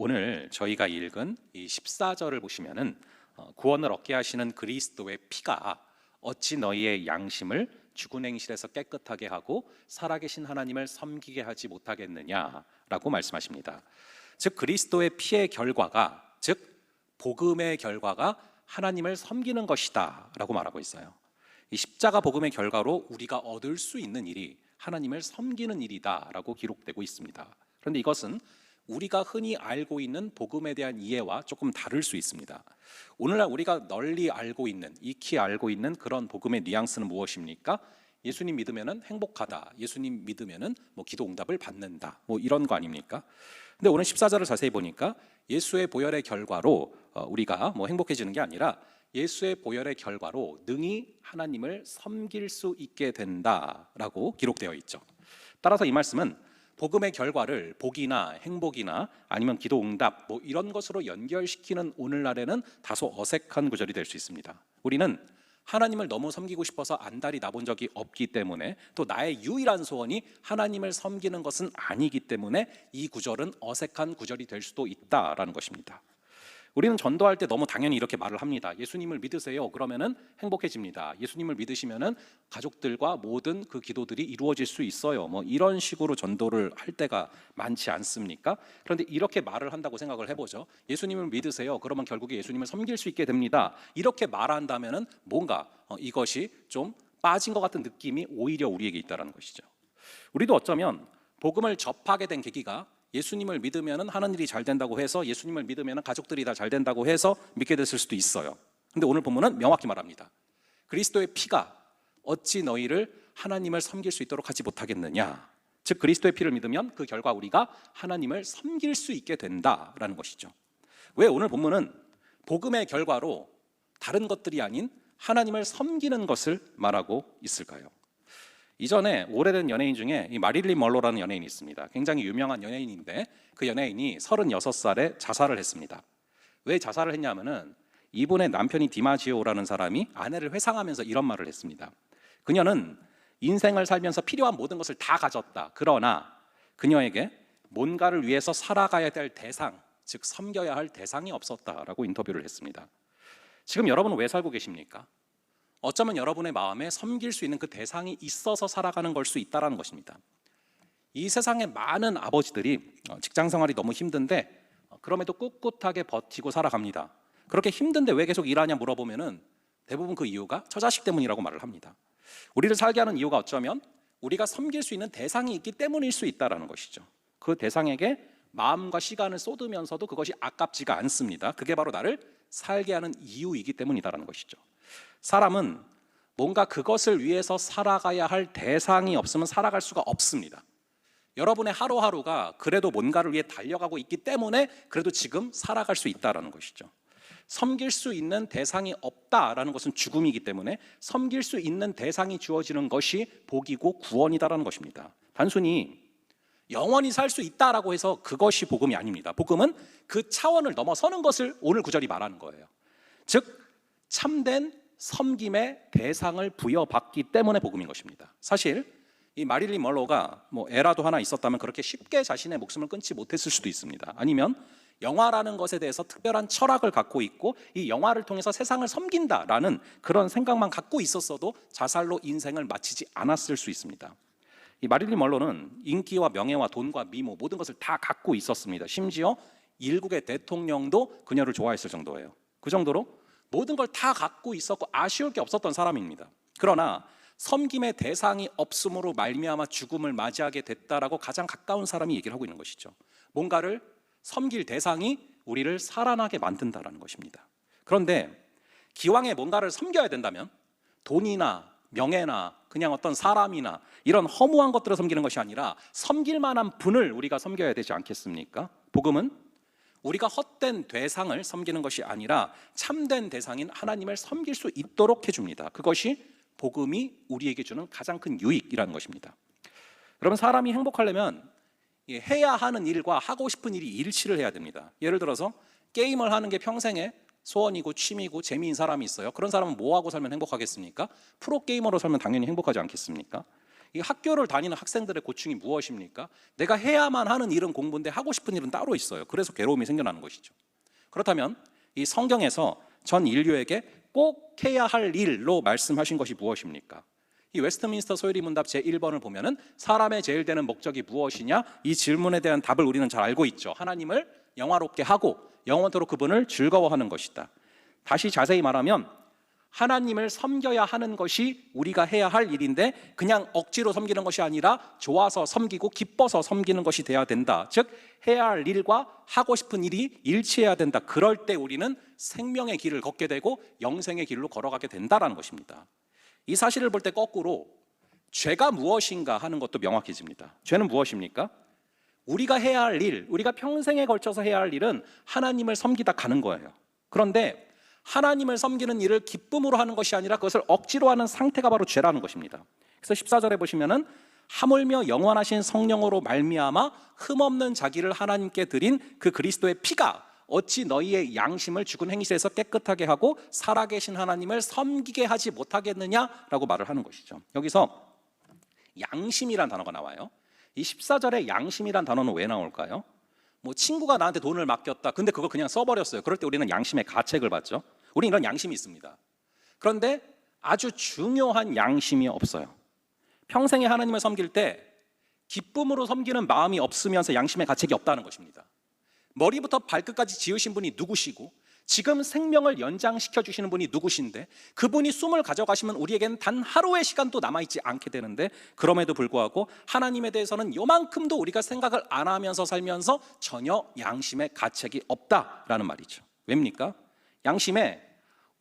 오늘 저희가 읽은 이 14절을 보시면은 구원을 얻게 하시는 그리스도의 피가 어찌 너희의 양심을 죽은 행실에서 깨끗하게 하고 살아계신 하나님을 섬기게 하지 못하겠느냐라고 말씀하십니다. 즉 그리스도의 피의 결과가, 즉 복음의 결과가 하나님을 섬기는 것이다 라고 말하고 있어요. 이 십자가 복음의 결과로 우리가 얻을 수 있는 일이 하나님을 섬기는 일이다 라고 기록되고 있습니다. 그런데 이것은 우리가 흔히 알고 있는 복음에 대한 이해와 조금 다를 수 있습니다. 오늘날 우리가 널리 알고 있는, 익히 알고 있는 그런 복음의 뉘앙스는 무엇입니까? 예수님 믿으면은 행복하다, 예수님 믿으면은 기도 응답을 받는다, 이런 거 아닙니까? 근데 오늘 14절을 자세히 보니까 예수의 보혈의 결과로 우리가 행복해지는 게 아니라 예수의 보혈의 결과로 능히 하나님을 섬길 수 있게 된다라고 기록되어 있죠. 따라서 이 말씀은 복음의 결과를 복이나 행복이나 아니면 기도 응답 이런 것으로 연결시키는 오늘날에는 다소 어색한 구절이 될 수 있습니다. 우리는 하나님을 너무 섬기고 싶어서 안달이 나본 적이 없기 때문에, 또 나의 유일한 소원이 하나님을 섬기는 것은 아니기 때문에 이 구절은 어색한 구절이 될 수도 있다라는 것입니다. 우리는 전도할 때 너무 당연히 이렇게 말을 합니다. 예수님을 믿으세요. 그러면은 행복해집니다. 예수님을 믿으시면은 가족들과 모든 그 기도들이 이루어질 수 있어요. 이런 식으로 전도를 할 때가 많지 않습니까? 그런데 이렇게 말을 한다고 생각을 해보죠. 예수님을 믿으세요. 그러면 결국에 예수님을 섬길 수 있게 됩니다. 이렇게 말한다면은 뭔가 이것이 좀 빠진 것 같은 느낌이 오히려 우리에게 있다는 것이죠. 우리도 어쩌면 복음을 접하게 된 계기가 예수님을 믿으면 하는 일이 잘 된다고 해서, 예수님을 믿으면 가족들이 다 잘 된다고 해서 믿게 됐을 수도 있어요. 근데 오늘 본문은 명확히 말합니다. 그리스도의 피가 어찌 너희를 하나님을 섬길 수 있도록 하지 못하겠느냐. 즉 그리스도의 피를 믿으면 그 결과 우리가 하나님을 섬길 수 있게 된다라는 것이죠. 왜 오늘 본문은 복음의 결과로 다른 것들이 아닌 하나님을 섬기는 것을 말하고 있을까요? 이전에 오래된 연예인 중에 이 마릴린 먼로라는 연예인이 있습니다. 굉장히 유명한 연예인인데 그 연예인이 36살에 자살을 했습니다. 왜 자살을 했냐면은 이분의 남편이 디마지오라는 사람이 아내를 회상하면서 이런 말을 했습니다. 그녀는 인생을 살면서 필요한 모든 것을 다 가졌다. 그러나 그녀에게 뭔가를 위해서 살아가야 될 대상, 즉 섬겨야 할 대상이 없었다라고 인터뷰를 했습니다. 지금 여러분은 왜 살고 계십니까? 어쩌면 여러분의 마음에 섬길 수 있는 그 대상이 있어서 살아가는 걸 수 있다는 것입니다. 이 세상의 많은 아버지들이 직장 생활이 너무 힘든데 그럼에도 꿋꿋하게 버티고 살아갑니다. 그렇게 힘든데 왜 계속 일하냐 물어보면은 대부분 그 이유가 처자식 때문이라고 말을 합니다. 우리를 살게 하는 이유가 어쩌면 우리가 섬길 수 있는 대상이 있기 때문일 수 있다는 것이죠. 그 대상에게 마음과 시간을 쏟으면서도 그것이 아깝지가 않습니다. 그게 바로 나를 살게 하는 이유이기 때문이다라는 것이죠. 사람은 뭔가 그것을 위해서 살아가야 할 대상이 없으면 살아갈 수가 없습니다. 여러분의 하루하루가 그래도 뭔가를 위해 달려가고 있기 때문에 그래도 지금 살아갈 수 있다는 것이죠. 섬길 수 있는 대상이 없다라는 것은 죽음이기 때문에 섬길 수 있는 대상이 주어지는 것이 복이고 구원이다라는 것입니다. 단순히 영원히 살 수 있다라고 해서 그것이 복음이 아닙니다. 복음은 그 차원을 넘어서는 것을 오늘 구절이 말하는 거예요. 즉 참된 섬김의 대상을 부여받기 때문에 복음인 것입니다. 사실 이 마릴린 먼로가 애라도 하나 있었다면 그렇게 쉽게 자신의 목숨을 끊지 못했을 수도 있습니다. 아니면 영화라는 것에 대해서 특별한 철학을 갖고 있고 이 영화를 통해서 세상을 섬긴다라는 그런 생각만 갖고 있었어도 자살로 인생을 마치지 않았을 수 있습니다. 이 마릴린 먼로는 인기와 명예와 돈과 미모 모든 것을 다 갖고 있었습니다. 심지어 일국의 대통령도 그녀를 좋아했을 정도예요. 그 정도로 모든 걸 다 갖고 있었고 아쉬울 게 없었던 사람입니다. 그러나 섬김의 대상이 없음으로 말미암아 죽음을 맞이하게 됐다라고 가장 가까운 사람이 얘기를 하고 있는 것이죠. 뭔가를 섬길 대상이 우리를 살아나게 만든다라는 것입니다. 그런데 기왕에 뭔가를 섬겨야 된다면 돈이나 명예나 그냥 어떤 사람이나 이런 허무한 것들을 섬기는 것이 아니라 섬길 만한 분을 우리가 섬겨야 되지 않겠습니까? 복음은 우리가 헛된 대상을 섬기는 것이 아니라 참된 대상인 하나님을 섬길 수 있도록 해줍니다. 그것이 복음이 우리에게 주는 가장 큰 유익이라는 것입니다. 여러분, 사람이 행복하려면 해야 하는 일과 하고 싶은 일이 일치를 해야 됩니다. 예를 들어서 게임을 하는 게 평생의 소원이고 취미고 재미인 사람이 있어요. 그런 사람은 뭐하고 살면 행복하겠습니까? 프로게이머로 살면 당연히 행복하지 않겠습니까? 이 학교를 다니는 학생들의 고충이 무엇입니까? 내가 해야만 하는 일은 공부인데 하고 싶은 일은 따로 있어요. 그래서 괴로움이 생겨나는 것이죠. 그렇다면 이 성경에서 전 인류에게 꼭 해야 할 일로 말씀하신 것이 무엇입니까? 이 웨스트민스터 소요리 문답 제1번을 보면은 사람의 제일 되는 목적이 무엇이냐? 이 질문에 대한 답을 우리는 잘 알고 있죠. 하나님을 영화롭게 하고 영원토록 그분을 즐거워하는 것이다. 다시 자세히 말하면 하나님을 섬겨야 하는 것이 우리가 해야 할 일인데 그냥 억지로 섬기는 것이 아니라 좋아서 섬기고 기뻐서 섬기는 것이 돼야 된다. 즉 해야 할 일과 하고 싶은 일이 일치해야 된다. 그럴 때 우리는 생명의 길을 걷게 되고 영생의 길로 걸어가게 된다라는 것입니다. 이 사실을 볼 때 거꾸로 죄가 무엇인가 하는 것도 명확해집니다. 죄는 무엇입니까? 우리가 해야 할 일, 우리가 평생에 걸쳐서 해야 할 일은 하나님을 섬기다 가는 거예요. 그런데 하나님을 섬기는 일을 기쁨으로 하는 것이 아니라 그것을 억지로 하는 상태가 바로 죄라는 것입니다. 그래서 14절에 보시면은 하물며 영원하신 성령으로 말미암아 흠없는 자기를 하나님께 드린 그 그리스도의 피가 어찌 너희의 양심을 죽은 행실에서 깨끗하게 하고 살아계신 하나님을 섬기게 하지 못하겠느냐라고 말을 하는 것이죠. 여기서 양심이란 단어가 나와요. 이 14절에 양심이란 단어는 왜 나올까요? 뭐 친구가 나한테 돈을 맡겼다. 근데 그걸 그냥 써버렸어요. 그럴 때 우리는 양심의 가책을 받죠. 우리는 이런 양심이 있습니다. 그런데 아주 중요한 양심이 없어요. 평생에 하나님을 섬길 때 기쁨으로 섬기는 마음이 없으면서 양심의 가책이 없다는 것입니다. 머리부터 발끝까지 지으신 분이 누구시고 지금 생명을 연장시켜 주시는 분이 누구신데 그분이 숨을 가져가시면 우리에게는 단 하루의 시간도 남아있지 않게 되는데 그럼에도 불구하고 하나님에 대해서는 요만큼도 우리가 생각을 안 하면서 살면서 전혀 양심의 가책이 없다라는 말이죠. 왜입니까? 양심에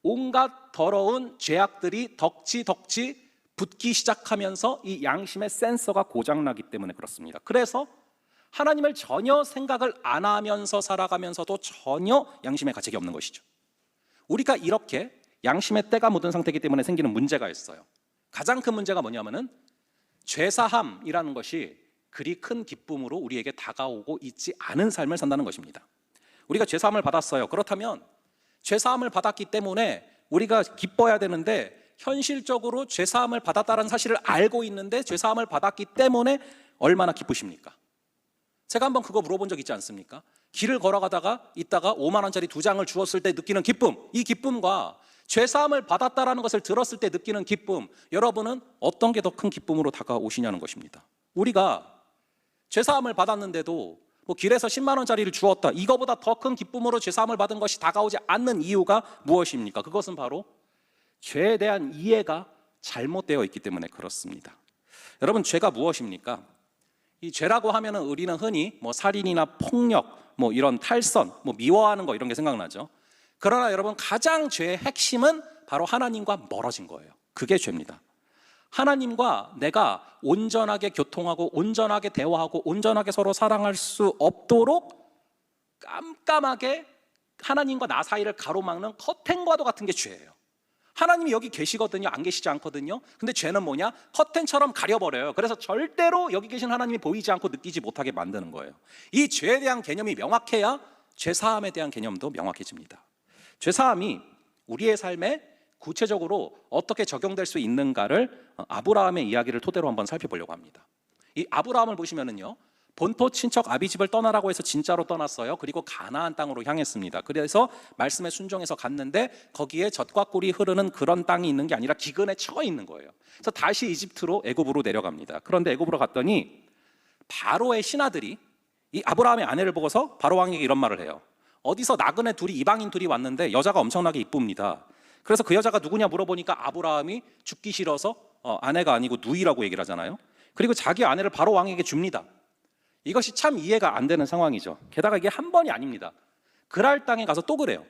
온갖 더러운 죄악들이 덕지 붙기 시작하면서 이 양심의 센서가 고장나기 때문에 그렇습니다. 그래서 하나님을 전혀 생각을 안 하면서 살아가면서도 전혀 양심의 가책이 없는 것이죠. 우리가 이렇게 양심의 때가 묻은 상태이기 때문에 생기는 문제가 있어요. 가장 큰 문제가 뭐냐면은 죄사함이라는 것이 그리 큰 기쁨으로 우리에게 다가오고 있지 않은 삶을 산다는 것입니다. 우리가 죄사함을 받았어요. 그렇다면 죄사함을 받았기 때문에 우리가 기뻐야 되는데 현실적으로 죄사함을 받았다는 사실을 알고 있는데 죄사함을 받았기 때문에 얼마나 기쁘십니까? 제가 한번 그거 물어본 적 있지 않습니까? 길을 걸어가다가 있다가 5만 원짜리 2장을 주었을 때 느끼는 기쁨, 이 기쁨과 죄사함을 받았다라는 것을 들었을 때 느끼는 기쁨, 여러분은 어떤 게 더 큰 기쁨으로 다가오시냐는 것입니다. 우리가 죄사함을 받았는데도 뭐 길에서 10만 원짜리를 주었다, 이거보다 더 큰 기쁨으로 죄사함을 받은 것이 다가오지 않는 이유가 무엇입니까? 그것은 바로 죄에 대한 이해가 잘못되어 있기 때문에 그렇습니다. 여러분, 죄가 무엇입니까? 이 죄라고 하면은 우리는 흔히 뭐 살인이나 폭력, 뭐 이런 탈선, 뭐 미워하는 거 이런 게 생각나죠. 그러나 여러분, 가장 죄의 핵심은 바로 하나님과 멀어진 거예요. 그게 죄입니다. 하나님과 내가 온전하게 교통하고 온전하게 대화하고 온전하게 서로 사랑할 수 없도록 깜깜하게 하나님과 나 사이를 가로막는 커튼과도 같은 게 죄예요. 하나님이 여기 계시거든요, 안 계시지 않거든요. 근데 죄는 뭐냐? 커튼처럼 가려버려요. 그래서 절대로 여기 계신 하나님이 보이지 않고 느끼지 못하게 만드는 거예요. 이 죄에 대한 개념이 명확해야 죄사함에 대한 개념도 명확해집니다. 죄사함이 우리의 삶에 구체적으로 어떻게 적용될 수 있는가를 아브라함의 이야기를 토대로 한번 살펴보려고 합니다. 이 아브라함을 보시면은요, 본토 친척 아비집을 떠나라고 해서 진짜로 떠났어요. 그리고 가나안 땅으로 향했습니다. 그래서 말씀에 순종해서 갔는데 거기에 젖과 꿀이 흐르는 그런 땅이 있는 게 아니라 기근에 처해 있는 거예요. 그래서 다시 이집트로 애굽으로 내려갑니다. 그런데 애굽으로 갔더니 바로의 신하들이 이 아브라함의 아내를 보고서 바로 왕에게 이런 말을 해요. 어디서 나그네 둘이, 이방인 둘이 왔는데 여자가 엄청나게 이쁩니다. 그래서 그 여자가 누구냐 물어보니까 아브라함이 죽기 싫어서 아내가 아니고 누이라고 얘기를 하잖아요. 그리고 자기 아내를 바로 왕에게 줍니다. 이것이 참 이해가 안 되는 상황이죠. 게다가 이게 한 번이 아닙니다. 그랄 땅에 가서 또 그래요.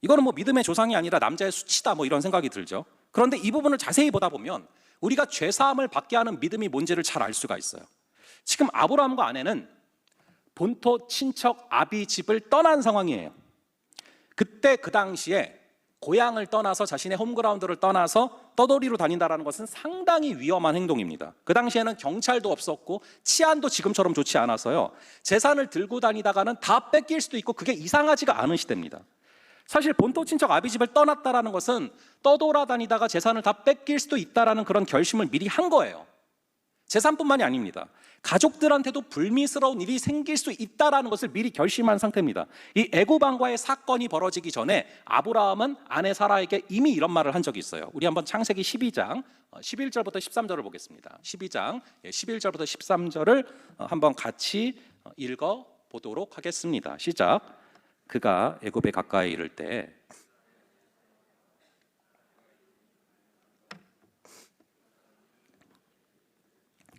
이거는 뭐 믿음의 조상이 아니라 남자의 수치다, 뭐 이런 생각이 들죠. 그런데 이 부분을 자세히 보다 보면 우리가 죄사함을 받게 하는 믿음이 뭔지를 잘 알 수가 있어요. 지금 아브라함과 아내는 본토 친척 아비 집을 떠난 상황이에요. 그때 그 당시에 고향을 떠나서 자신의 홈그라운드를 떠나서 떠돌이로 다닌다는 것은 상당히 위험한 행동입니다. 그 당시에는 경찰도 없었고 치안도 지금처럼 좋지 않아서요, 재산을 들고 다니다가는 다 뺏길 수도 있고 그게 이상하지가 않은 시대입니다. 사실 본토 친척 아비집을 떠났다라는 것은 떠돌아다니다가 재산을 다 뺏길 수도 있다라는 그런 결심을 미리 한 거예요. 재산뿐만이 아닙니다. 가족들한테도 불미스러운 일이 생길 수 있다라는 것을 미리 결심한 상태입니다. 이 애고방과의 사건이 벌어지기 전에 아브라함은 아내 사라에게 이미 이런 말을 한 적이 있어요. 우리 한번 창세기 12장 11절부터 13절을 보겠습니다. 12장 11절부터 13절을 한번 같이 읽어 보도록 하겠습니다. 시작. 그가 애굽에 가까이 이를 때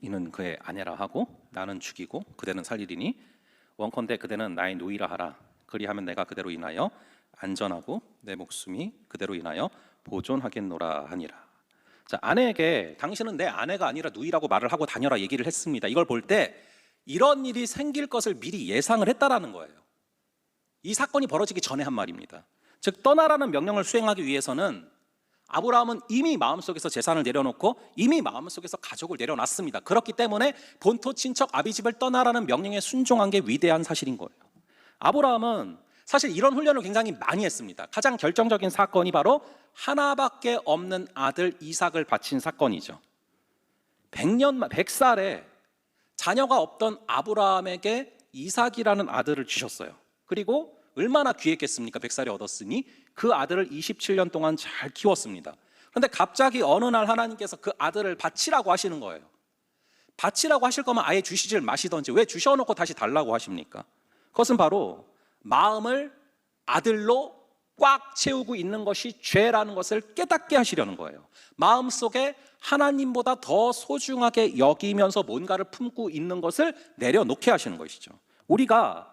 이는 그의 아내라 하고 나는 죽이고 그대는 살리리니 원컨대 그대는 나의 노이라 하라. 그리하면 내가 그대로 인하여 안전하고 내 목숨이 그대로 인하여 보존하겠노라 하니라. 자, 아내에게 당신은 내 아내가 아니라 누이라고 말을 하고 다녀라 얘기를 했습니다. 이걸 볼 때 이런 일이 생길 것을 미리 예상을 했다라는 거예요. 이 사건이 벌어지기 전에 한 말입니다. 즉 떠나라는 명령을 수행하기 위해서는 아브라함은 이미 마음속에서 재산을 내려놓고 이미 마음속에서 가족을 내려놨습니다. 그렇기 때문에 본토 친척 아비집을 떠나라는 명령에 순종한 게 위대한 사실인 거예요. 아브라함은 사실 이런 훈련을 굉장히 많이 했습니다. 가장 결정적인 사건이 바로 하나밖에 없는 아들 이삭을 바친 사건이죠. 100살에 자녀가 없던 아브라함에게 이삭이라는 아들을 주셨어요. 그리고 얼마나 귀했겠습니까? 100살에 얻었으니 그 아들을 27년 동안 잘 키웠습니다. 그런데 갑자기 어느 날 하나님께서 그 아들을 바치라고 하시는 거예요. 바치라고 하실 거면 아예 주시질 마시던지 왜 주셔놓고 다시 달라고 하십니까? 그것은 바로 마음을 아들로 꽉 채우고 있는 것이 죄라는 것을 깨닫게 하시려는 거예요. 마음속에 하나님보다 더 소중하게 여기면서 뭔가를 품고 있는 것을 내려놓게 하시는 것이죠. 우리가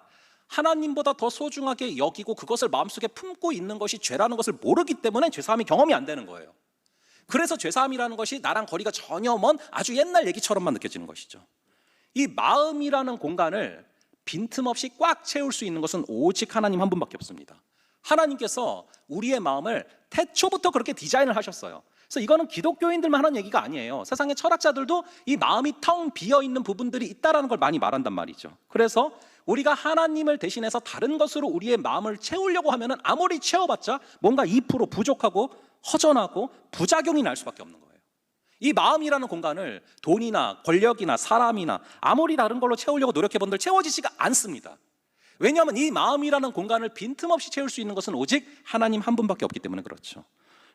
하나님보다 더 소중하게 여기고 그것을 마음속에 품고 있는 것이 죄라는 것을 모르기 때문에 죄사함이 경험이 안 되는 거예요. 그래서 죄사함이라는 것이 나랑 거리가 전혀 먼 아주 옛날 얘기처럼만 느껴지는 것이죠. 이 마음이라는 공간을 빈틈없이 꽉 채울 수 있는 것은 오직 하나님 한 분밖에 없습니다. 하나님께서 우리의 마음을 태초부터 그렇게 디자인을 하셨어요. 그래서 이거는 기독교인들만 하는 얘기가 아니에요. 세상의 철학자들도 이 마음이 텅 비어있는 부분들이 있다는 걸 많이 말한단 말이죠. 그래서 우리가 하나님을 대신해서 다른 것으로 우리의 마음을 채우려고 하면 아무리 채워봤자 뭔가 2% 부족하고 허전하고 부작용이 날 수밖에 없는 거예요. 이 마음이라는 공간을 돈이나 권력이나 사람이나 아무리 다른 걸로 채우려고 노력해본들 채워지지가 않습니다. 왜냐하면 이 마음이라는 공간을 빈틈없이 채울 수 있는 것은 오직 하나님 한 분밖에 없기 때문에 그렇죠.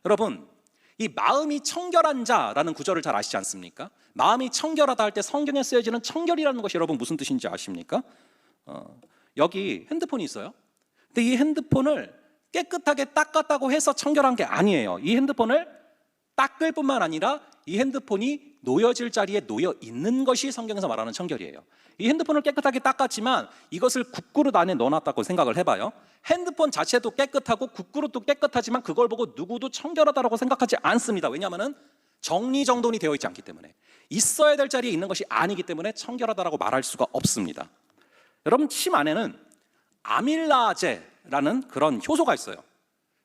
여러분, 이 마음이 청결한 자라는 구절을 잘 아시지 않습니까? 마음이 청결하다 할 때 성경에 쓰여지는 청결이라는 것이 여러분 무슨 뜻인지 아십니까? 여기 핸드폰이 있어요. 근데 이 핸드폰을 깨끗하게 닦았다고 해서 청결한 게 아니에요. 이 핸드폰을 닦을 뿐만 아니라 이 핸드폰이 놓여질 자리에 놓여 있는 것이 성경에서 말하는 청결이에요. 이 핸드폰을 깨끗하게 닦았지만 이것을 국그릇 안에 넣어놨다고 생각을 해봐요. 핸드폰 자체도 깨끗하고 국그릇도 깨끗하지만 그걸 보고 누구도 청결하다고 생각하지 않습니다. 왜냐하면 정리정돈이 되어 있지 않기 때문에, 있어야 될 자리에 있는 것이 아니기 때문에 청결하다고 말할 수가 없습니다. 여러분, 침 안에는 아밀라제라는 그런 효소가 있어요.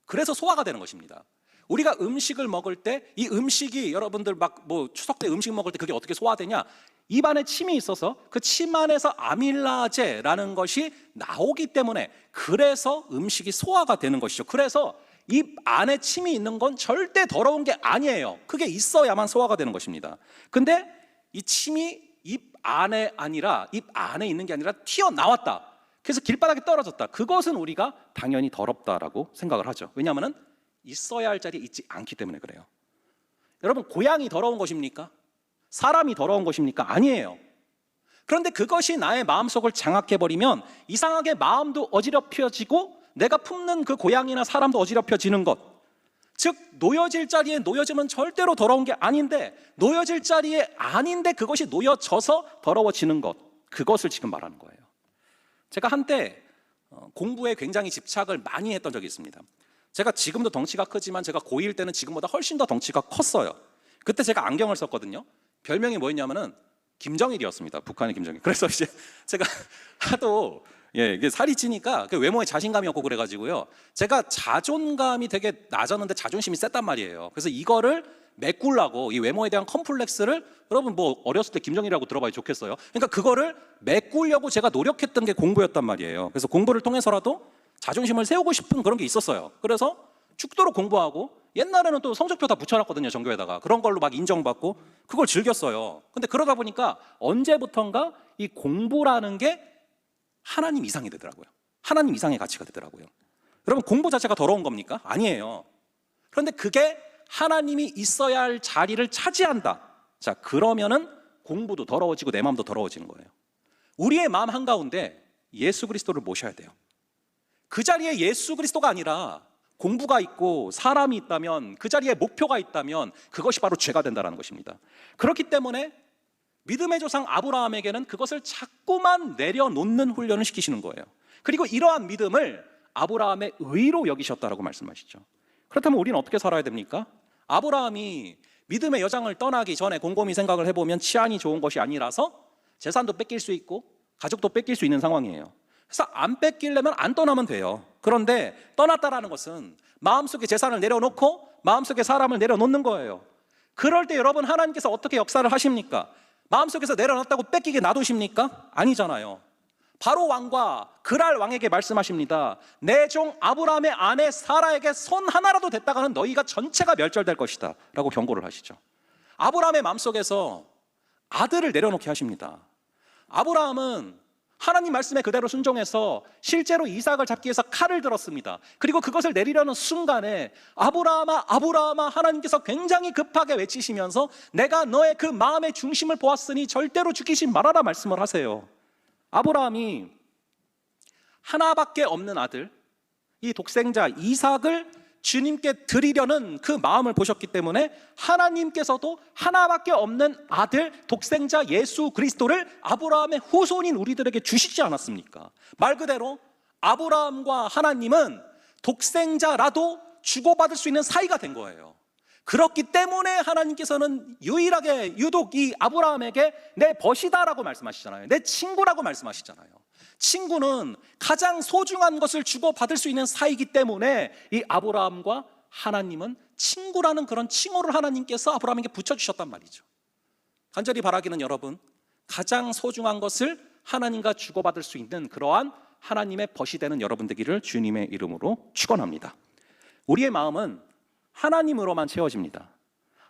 그래서 소화가 되는 것입니다. 우리가 음식을 먹을 때 이 음식이 여러분들 막 뭐 추석 때 음식 먹을 때 그게 어떻게 소화되냐? 입안에 침이 있어서 그 침 안에서 아밀라제라는 것이 나오기 때문에 그래서 음식이 소화가 되는 것이죠. 그래서 입 안에 침이 있는 건 절대 더러운 게 아니에요. 그게 있어야만 소화가 되는 것입니다. 근데 이 침이 입 안에 아니라 입 안에 있는 게 아니라 튀어나왔다. 그래서 길바닥에 떨어졌다. 그것은 우리가 당연히 더럽다라고 생각을 하죠. 왜냐하면 있어야 할 자리에 있지 않기 때문에 그래요. 여러분, 고양이 더러운 것입니까? 사람이 더러운 것입니까? 아니에요. 그런데 그것이 나의 마음속을 장악해버리면 이상하게 마음도 어지럽혀지고 내가 품는 그 고양이나 사람도 어지럽혀지는 것, 즉 놓여질 자리에 놓여지면 절대로 더러운 게 아닌데 놓여질 자리에 아닌데 그것이 놓여져서 더러워지는 것, 그것을 지금 말하는 거예요. 제가 한때 공부에 굉장히 집착을 많이 했던 적이 있습니다. 제가 지금도 덩치가 크지만 제가 고1 때는 지금보다 훨씬 더 덩치가 컸어요. 그때 제가 안경을 썼거든요. 별명이 뭐였냐면은 김정일이었습니다. 북한의 김정일. 그래서 이제 제가 하도 이게 살이 찌니까 그 외모에 자신감이 없고 그래가지고요. 제가 자존감이 되게 낮았는데 자존심이 셌단 말이에요. 그래서 이거를 메꾸려고 이 외모에 대한 컴플렉스를, 여러분 뭐 어렸을 때 김정일이라고 들어봐야 좋겠어요. 그러니까 그거를 메꾸려고 제가 노력했던 게 공부였단 말이에요. 그래서 공부를 통해서라도 자존심을 세우고 싶은 그런 게 있었어요. 그래서 죽도록 공부하고 옛날에는 또 성적표 다 붙여놨거든요. 전교에다가. 그런 걸로 막 인정받고 그걸 즐겼어요. 근데 그러다 보니까 언제부턴가 이 공부라는 게 하나님 이상이 되더라고요. 하나님 이상의 가치가 되더라고요. 여러분, 공부 자체가 더러운 겁니까? 아니에요. 그런데 그게 하나님이 있어야 할 자리를 차지한다. 자, 그러면은 공부도 더러워지고 내 마음도 더러워지는 거예요. 우리의 마음 한가운데 예수 그리스도를 모셔야 돼요. 그 자리에 예수 그리스도가 아니라 공부가 있고 사람이 있다면, 그 자리에 목표가 있다면 그것이 바로 죄가 된다는 것입니다. 그렇기 때문에 믿음의 조상 아브라함에게는 그것을 자꾸만 내려놓는 훈련을 시키시는 거예요. 그리고 이러한 믿음을 아브라함의 의로 여기셨다라고 말씀하시죠. 그렇다면 우리는 어떻게 살아야 됩니까? 아브라함이 믿음의 여정을 떠나기 전에 곰곰이 생각을 해보면 치안이 좋은 것이 아니라서 재산도 뺏길 수 있고 가족도 뺏길 수 있는 상황이에요. 그래서 안 뺏기려면 안 떠나면 돼요. 그런데 떠났다라는 것은 마음속에 재산을 내려놓고 마음속에 사람을 내려놓는 거예요. 그럴 때 여러분, 하나님께서 어떻게 역사를 하십니까? 마음속에서 내려놨다고 뺏기게 놔두십니까? 아니잖아요. 바로 왕과 그랄 왕에게 말씀하십니다. 내 종 아브라함의 아내 사라에게 손 하나라도 댔다가는 너희가 전체가 멸절될 것이다 라고 경고를 하시죠. 아브라함의 마음속에서 아들을 내려놓게 하십니다. 아브라함은 하나님 말씀에 그대로 순종해서 실제로 이삭을 잡기 위해서 칼을 들었습니다. 그리고 그것을 내리려는 순간에 아브라함아 아브라함아 하나님께서 굉장히 급하게 외치시면서 내가 너의 그 마음의 중심을 보았으니 절대로 죽이지 말아라 말씀을 하세요. 아브라함이 하나밖에 없는 아들, 이 독생자 이삭을 주님께 드리려는 그 마음을 보셨기 때문에 하나님께서도 하나밖에 없는 아들, 독생자 예수 그리스도를 아브라함의 후손인 우리들에게 주시지 않았습니까? 말 그대로 아브라함과 하나님은 독생자라도 주고받을 수 있는 사이가 된 거예요. 그렇기 때문에 하나님께서는 유일하게 유독 이 아브라함에게 내 벗이다라고 말씀하시잖아요. 내 친구라고 말씀하시잖아요. 친구는 가장 소중한 것을 주고받을 수 있는 사이이기 때문에 이 아브라함과 하나님은 친구라는 그런 칭호를 하나님께서 아브라함에게 붙여주셨단 말이죠. 간절히 바라기는 여러분, 가장 소중한 것을 하나님과 주고받을 수 있는 그러한 하나님의 벗이 되는 여러분 되기를 주님의 이름으로 축원합니다. 우리의 마음은 하나님으로만 채워집니다.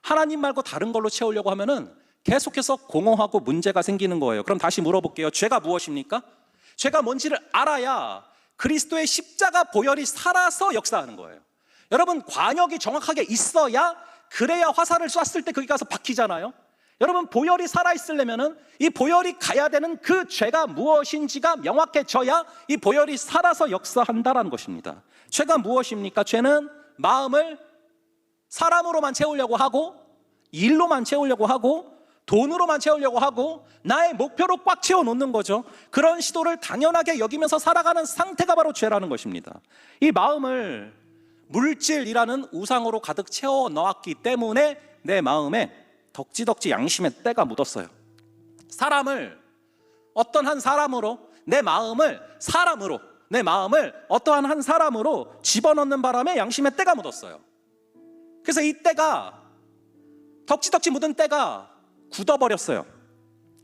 하나님 말고 다른 걸로 채우려고 하면은 계속해서 공허하고 문제가 생기는 거예요. 그럼 다시 물어볼게요. 죄가 무엇입니까? 죄가 뭔지를 알아야 그리스도의 십자가 보혈이 살아서 역사하는 거예요. 여러분, 관역이 정확하게 있어야, 그래야 화살을 쐈을 때 거기 가서 박히잖아요. 여러분, 보혈이 살아있으려면은 이 보혈이 가야 되는 그 죄가 무엇인지가 명확해져야 이 보혈이 살아서 역사한다라는 것입니다. 죄가 무엇입니까? 죄는 마음을 사람으로만 채우려고 하고, 일로만 채우려고 하고, 돈으로만 채우려고 하고, 나의 목표로 꽉 채워놓는 거죠. 그런 시도를 당연하게 여기면서 살아가는 상태가 바로 죄라는 것입니다. 이 마음을 물질이라는 우상으로 가득 채워 넣었기 때문에 내 마음에 덕지덕지 양심의 때가 묻었어요. 사람을 어떤 한 사람으로, 내 마음을 사람으로, 내 마음을 어떠한 한 사람으로 집어넣는 바람에 양심의 때가 묻었어요. 그래서 이 때가, 덕지덕지 묻은 때가 굳어버렸어요.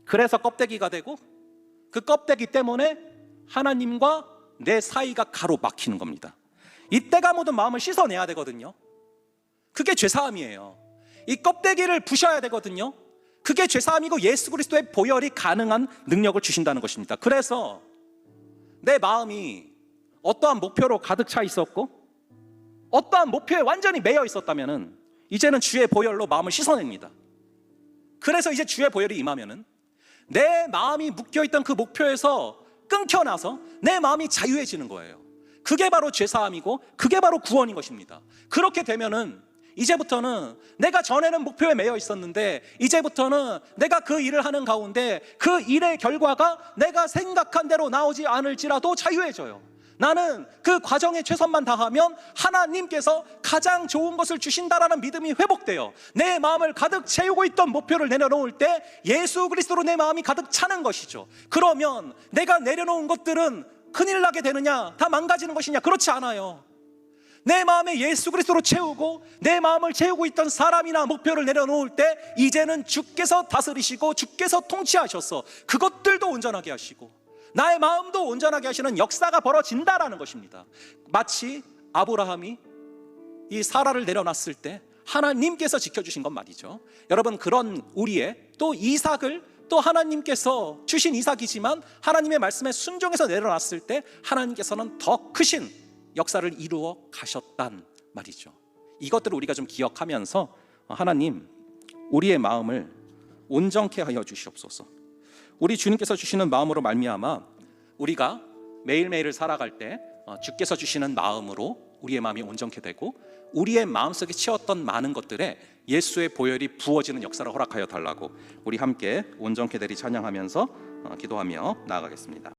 그래서 껍데기가 되고, 그 껍데기 때문에 하나님과 내 사이가 가로막히는 겁니다. 이 때가 묻은 마음을 씻어내야 되거든요. 그게 죄사함이에요. 이 껍데기를 부셔야 되거든요. 그게 죄사함이고 예수 그리스도의 보혈이 가능한 능력을 주신다는 것입니다. 그래서 내 마음이 어떠한 목표로 가득 차 있었고, 어떠한 목표에 완전히 매여 있었다면은 이제는 주의 보혈로 마음을 씻어냅니다. 그래서 이제 주의 보혈이 임하면은 내 마음이 묶여있던 그 목표에서 끊겨나서 내 마음이 자유해지는 거예요. 그게 바로 죄사함이고 그게 바로 구원인 것입니다. 그렇게 되면은 이제부터는 내가 전에는 목표에 매여 있었는데 이제부터는 내가 그 일을 하는 가운데 그 일의 결과가 내가 생각한 대로 나오지 않을지라도 자유해져요. 나는 그 과정에 최선만 다하면 하나님께서 가장 좋은 것을 주신다라는 믿음이 회복돼요. 내 마음을 가득 채우고 있던 목표를 내려놓을 때 예수 그리스도로 내 마음이 가득 차는 것이죠. 그러면 내가 내려놓은 것들은 큰일 나게 되느냐, 다 망가지는 것이냐? 그렇지 않아요. 내 마음에 예수 그리스도로 채우고 내 마음을 채우고 있던 사람이나 목표를 내려놓을 때 이제는 주께서 다스리시고 주께서 통치하셔서 그것들도 온전하게 하시고 나의 마음도 온전하게 하시는 역사가 벌어진다라는 것입니다. 마치 아브라함이 이 사라를 내려놨을 때 하나님께서 지켜주신 건 말이죠. 여러분, 그런 우리의 또 이삭을 또 하나님께서 주신 이삭이지만 하나님의 말씀에 순종해서 내려놨을 때 하나님께서는 더 크신 역사를 이루어 가셨단 말이죠. 이것들을 우리가 좀 기억하면서 하나님, 우리의 마음을 온전케 하여 주시옵소서. 우리 주님께서 주시는 마음으로 말미암아 우리가 매일매일을 살아갈 때 주께서 주시는 마음으로 우리의 마음이 온전케 되고 우리의 마음속에 채웠던 많은 것들에 예수의 보혈이 부어지는 역사를 허락하여 달라고 우리 함께 온전케 되리 찬양하면서 기도하며 나아가겠습니다.